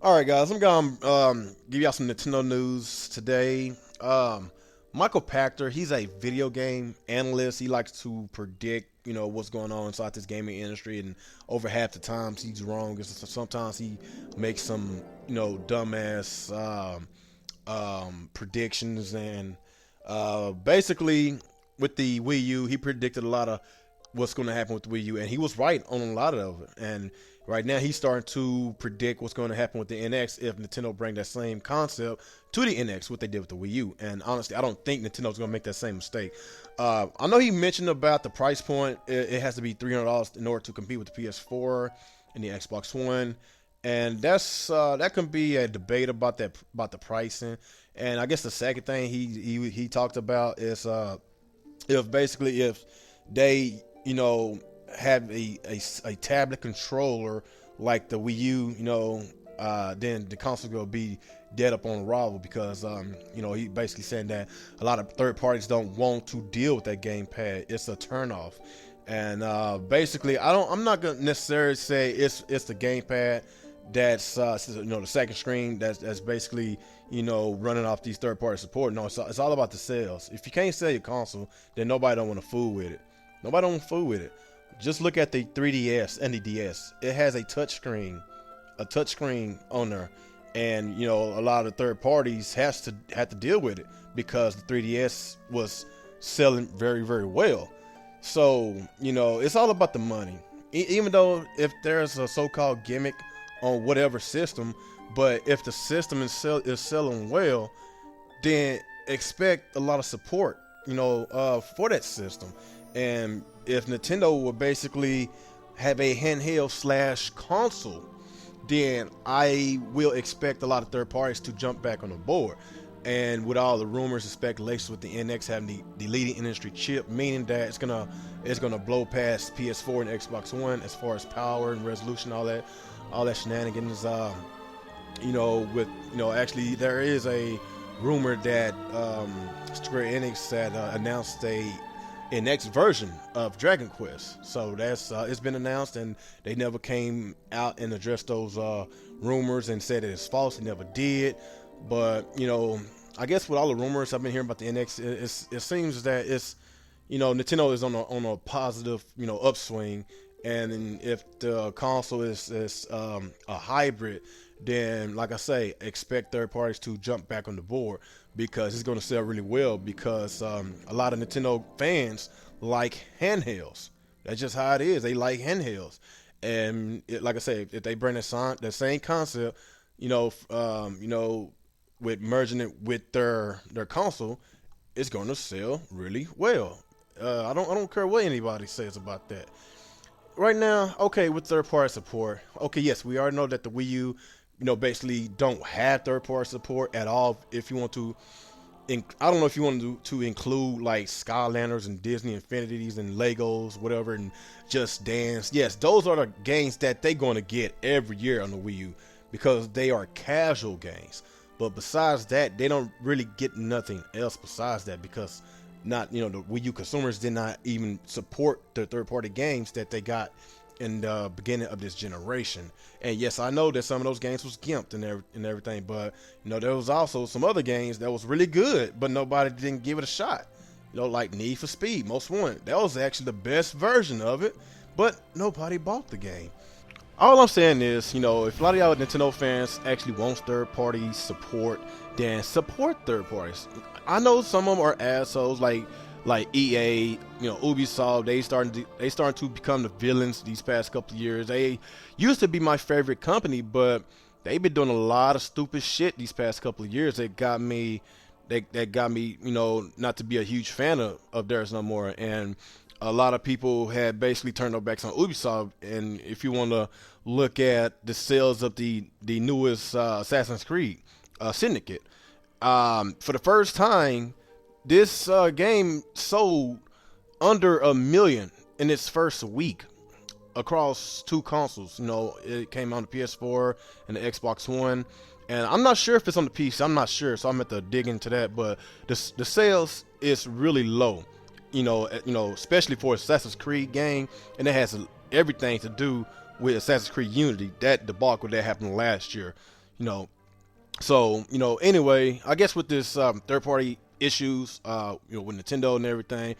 All right, guys, I'm gonna give y'all some Nintendo news today. Michael Pachter, he's a video game analyst. He likes to predict, what's going on inside this gaming industry, and over half the times he's wrong. Sometimes he makes some, dumbass predictions, and basically with the Wii U, he predicted a lot of what's going to happen with the Wii U, and he was right on a lot of it. And right now, he's starting to predict what's going to happen with the NX if Nintendo bring that same concept to the NX, what they did with the Wii U. And honestly, I don't think Nintendo's going to make that same mistake. I know he mentioned about the price point. It has to be $300 in order to compete with the PS4 and the Xbox One, and that can be a debate about the pricing. And I guess the second thing he talked about is if they have a tablet controller like the Wii U, then the console will be dead up on arrival because he basically saying that a lot of third parties don't want to deal with that gamepad. It's a turnoff, and basically I'm not gonna necessarily say it's the gamepad that's the second screen that's basically running off these third party support. No, it's all about the sales. If you can't sell your console, then nobody don't want to fool with it. Nobody don't fool with it. Just look at the 3DS and the DS. It has a touchscreen on there, and a lot of third parties have to deal with it because the 3DS was selling very, very well. So it's all about the money. Even though if there's a so-called gimmick on whatever system, but if the system is selling well, then expect a lot of support, for that system. And if Nintendo will basically have a handheld slash console, then I will expect a lot of third parties to jump back on the board. And with all the rumors and speculations with the NX having the leading industry chip, meaning that it's gonna blow past PS4 and Xbox One as far as power and resolution, all that shenanigans. Actually there is a rumor that Square Enix had announced a next version of Dragon Quest. So that's it's been announced, and they never came out and addressed those rumors and said it's false. They never did. But I guess with all the rumors I've been hearing about the NX, it seems that it's Nintendo is on a positive upswing, and if the console is a hybrid, then like I say, expect third parties to jump back on the board because it's going to sell really well because a lot of Nintendo fans like handhelds. That's just how it is. They like handhelds, and like I say, if they bring the same concept, with merging it with their console, it's going to sell really well. I don't care what anybody says about that. Right now, okay, with third party support, okay, yes, we already know that the Wii U, basically don't have third party support at all. If you want to, I don't know if you want to include like Skylanders and Disney Infinities and Legos, whatever, and Just Dance. Yes, those are the games that they're going to get every year on the Wii U because they are casual games. But besides that, they don't really get nothing else besides that because the Wii U consumers did not even support the third-party games that they got in the beginning of this generation. And yes, I know that some of those games was gimped and everything, but there was also some other games that was really good, but nobody didn't give it a shot. Like Need for Speed Most Wanted. That was actually the best version of it, but nobody bought the game. All I'm saying is, if a lot of y'all Nintendo fans actually want third-party support, then support third parties. I know some of them are assholes, like EA, Ubisoft. They starting to become the villains these past couple of years. They used to be my favorite company, but they've been doing a lot of stupid shit these past couple of years that got me, not to be a huge fan of theirs no more. And a lot of people had basically turned their backs on Ubisoft. And if you want to look at the sales of the newest Assassin's Creed Syndicate, for the first time, this game sold under 1 million in its first week across two consoles. It came on the PS4 and the Xbox One, and I'm not sure if it's on the PC. I'm not sure, so I'm going to have to dig into that. But the sales is really low. Especially for Assassin's Creed game, and it has everything to do with Assassin's Creed Unity. That debacle that happened last year. You know, so anyway, I guess with this third party issues, with Nintendo and everything,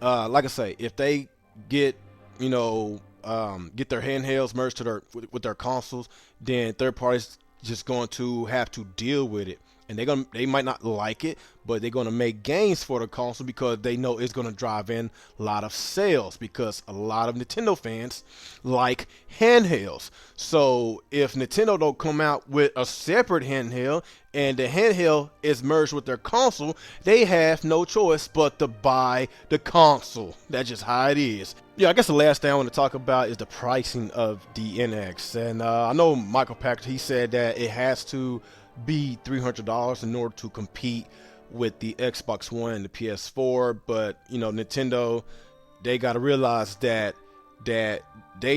like I say, if they get get their handhelds merged to with their consoles, then third parties just going to have to deal with it. And they might not like it, but they're gonna make gains for the console because they know it's gonna drive in a lot of sales because a lot of Nintendo fans like handhelds. So if Nintendo don't come out with a separate handheld and the handheld is merged with their console, they have no choice but to buy the console. That's just how it is. Yeah, I guess the last thing I want to talk about is the pricing of the NX. And I know Michael Pachter, he said that it has to be $300 in order to compete with the Xbox One and the PS4. But Nintendo, they got to realize that they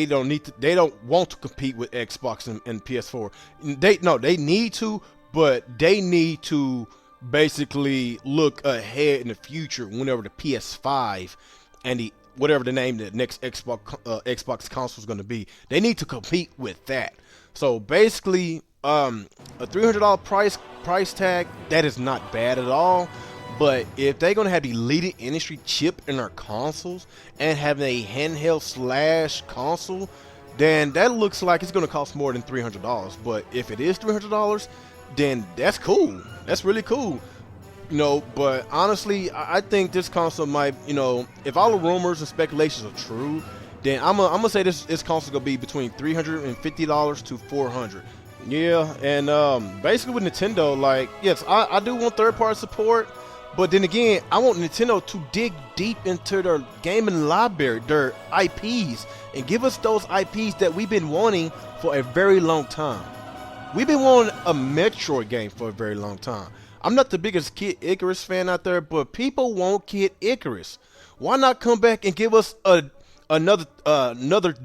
don't want to compete with Xbox and PS4. They need to, but they need to basically look ahead in the future whenever the PS5 and the whatever the name the next Xbox console is going to be. They need to compete with that. So basically, a $300 price tag, that is not bad at all. But if they're gonna have the leading industry chip in their consoles and having a handheld slash console, then that looks like it's gonna cost more than $300. But if it is $300, then that's cool. That's really cool. But honestly, I think this console might, if all the rumors and speculations are true, then I'm gonna say this console gonna be between $350 to $400. Yeah, and basically with Nintendo, like, yes, I do want third-party support, but then again, I want Nintendo to dig deep into their gaming library, their IPs, and give us those IPs that we've been wanting for a very long time. We've been wanting a Metroid game for a very long time. I'm not the biggest Kid Icarus fan out there, but people want Kid Icarus. Why not come back and give us another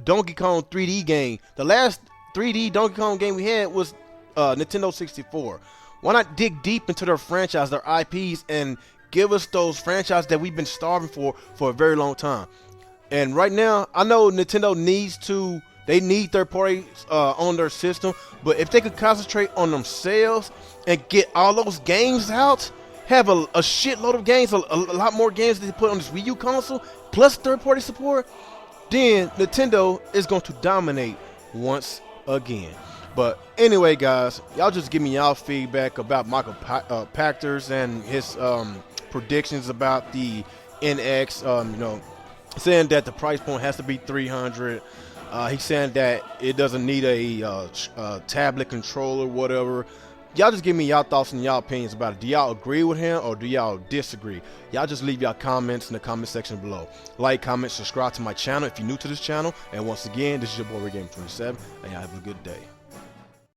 Donkey Kong 3D game? The last 3D Donkey Kong game we had was Nintendo 64. Why not dig deep into their franchise, their IPs, and give us those franchises that we've been starving for a very long time? And right now, I know Nintendo they need third parties on their system, but if they could concentrate on themselves and get all those games out, have a shitload of games, a lot more games that they put on this Wii U console, plus third party support, then Nintendo is going to dominate once again. But anyway, guys, y'all just give me y'all feedback about Michael Pachter's and his predictions about the NX. Saying that the price point has to be $300. He's saying that it doesn't need a tablet controller, whatever. Y'all just give me y'all thoughts and y'all opinions about it. Do y'all agree with him or do y'all disagree? Y'all just leave y'all comments in the comment section below. Like, comment, subscribe to my channel if you're new to this channel. And once again, this is your boy RayGamer27, and y'all have a good day.